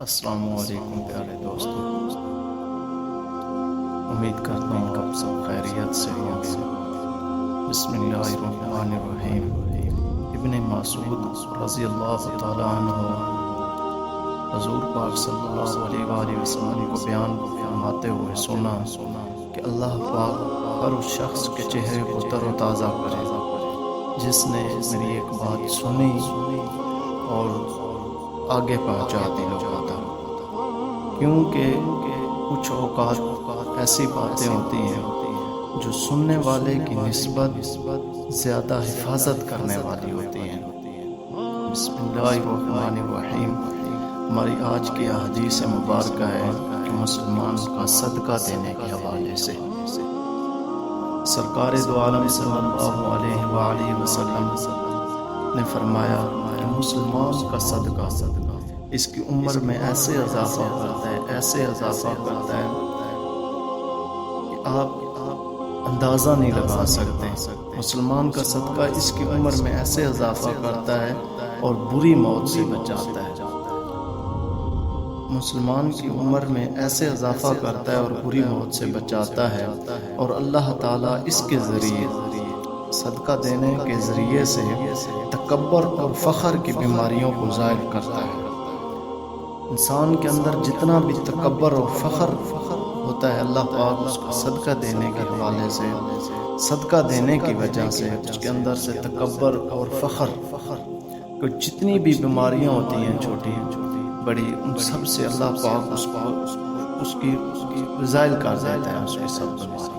السلام علیکم پیارے دوستوں، امید کرتا ہوں کہ آپ سب خیریت سے ہوں گے۔ بسم اللہ الرحمن الرحیم۔ ابن مسعود رضی اللہ تعالیٰ عنہ حضور پاک صلی اللہ علیہ وآلہ وسلم کو بیان فرماتے ہوئے سنا کہ اللہ پاک ہر اس شخص کے چہرے کو تر و تازہ کرے جس نے میری ایک بات سنی اور آگے پہنچا دی لوگوں تک، کیونکہ کچھ اوقات ایسی باتیں ہوتی ہیں جو سننے والے کی نسبت زیادہ حفاظت کرنے والی ہوتی ہیں۔ بسم اللہ الرحمن الرحیم۔ ہماری آج کی حدیث مبارکہ ہے کہ مسلمان کا صدقہ دینے کے حوالے سے سرکار دو عالم صلی اللہ علیہ وآلہ وسلم نے فرمایا کہ مسلمان کا صدقہ اس کی عمر میں ایسے اضافہ کرتا ہے کہ آپ اندازہ نہیں لگا سکتے۔ مسلمان کا صدقہ اس کی عمر میں ایسے اضافہ کرتا ہے اور بری موت سے بچاتا ہے۔ مسلمان کی عمر میں ایسے اضافہ کرتا ہے اور بری موت سے بچاتا ہے، اور اللہ تعالیٰ اس کے ذریعے صدقہ دینے کے ذریعے سے تکبر اور فخر کی بیماریوں کو ظاہر کرتا ہے۔ انسان کے اندر جتنا بھی تکبر اور فخر ہوتا ہے، اللہ پاک اس کو صدقہ دینے کے حوالے سے، صدقہ دینے کی وجہ سے اس کے اندر سے تکبر اور فخر کو جتنی بھی بیماریاں ہوتی ہیں چھوٹی بڑی، ان سب سے اللہ پاک اس کی زائل کر دیتا ہے، اس کی سب بیماریاں۔